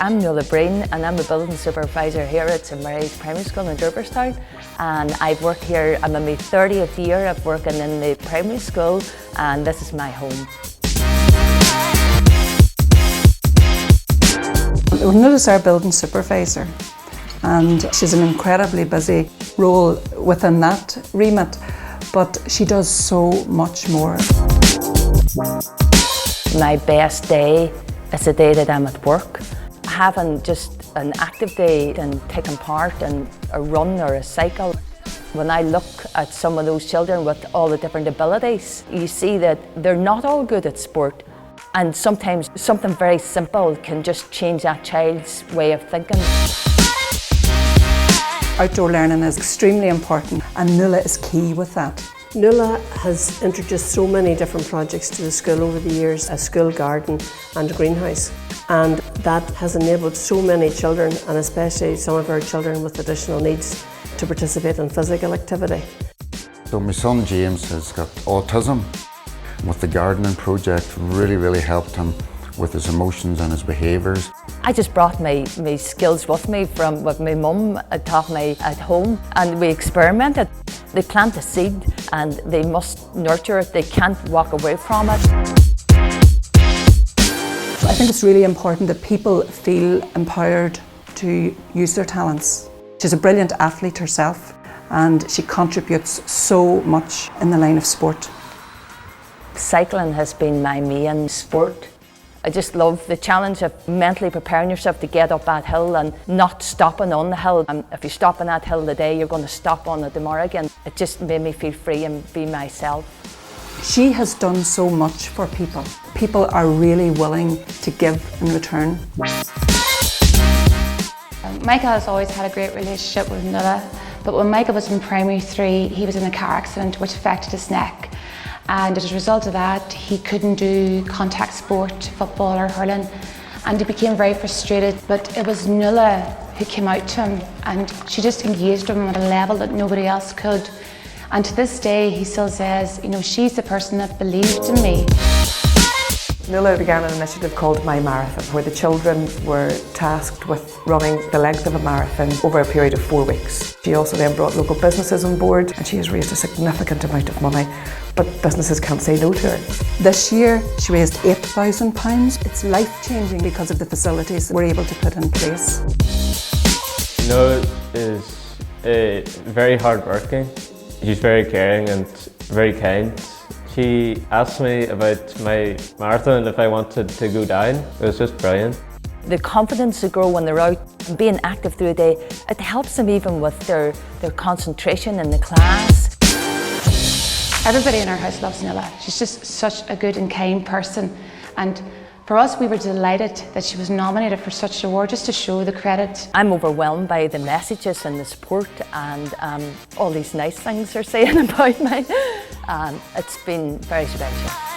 I'm Nula Breen and I'm a building supervisor here at St Mary's Primary School in Draperstown, and I've worked here, I'm in my 30th year of working in the primary school, and this is my home. Nula's our building supervisor, and she's an incredibly busy role within that remit, but she does so much more. My best day is the day that I'm at work. Having just an active day and taking part in a run or a cycle. When I look at some of those children with all the different abilities, you see that they're not all good at sport. And sometimes something very simple can just change that child's way of thinking. Outdoor learning is extremely important, and Nula is key with that. Nula has introduced so many different projects to the school over the years, a school garden and a greenhouse. And that has enabled so many children, and especially some of our children with additional needs, to participate in physical activity. So my son James has got autism. With the gardening project, really helped him with his emotions and his behaviours. I just brought my skills with me from what my mum had taught me at home, and we experimented. They plant a seed and they must nurture it, they can't walk away from it. I think it's really important that people feel empowered to use their talents. She's a brilliant athlete herself, and she contributes so much in the line of sport. Cycling has been my main sport. I just love the challenge of mentally preparing yourself to get up that hill and not stopping on the hill. And if you stop on that hill today, you're going to stop on it tomorrow again. It just made me feel free and be myself. She has done so much for people. People are really willing to give in return. Michael has always had a great relationship with Nula, but when Michael was in primary 3, he was in a car accident which affected his neck. And as a result of that, he couldn't do contact sport, football or hurling, and he became very frustrated. But it was Nula who came out to him, and she just engaged him at a level that nobody else could. And to this day, he still says, you know, she's the person that believed in me. Nula began an initiative called My Marathon, where the children were tasked with running the length of a marathon over a period of 4 weeks. She also then brought local businesses on board, and she has raised a significant amount of money, but businesses can't say no to her. This year she raised £8,000. It's life-changing because of the facilities that we're able to put in place. Nula is very hard-working. She's very caring and very kind. She asked me about my marathon if I wanted to go down. It was just brilliant. The confidence to grow when they're out and being active through the day, it helps them even with their concentration in the class. Everybody in our house loves Nula. She's just such a good and kind person. And for us, we were delighted that she was nominated for such an award, just to show the credit. I'm overwhelmed by the messages and the support and all these nice things they're saying about me. It's been very special.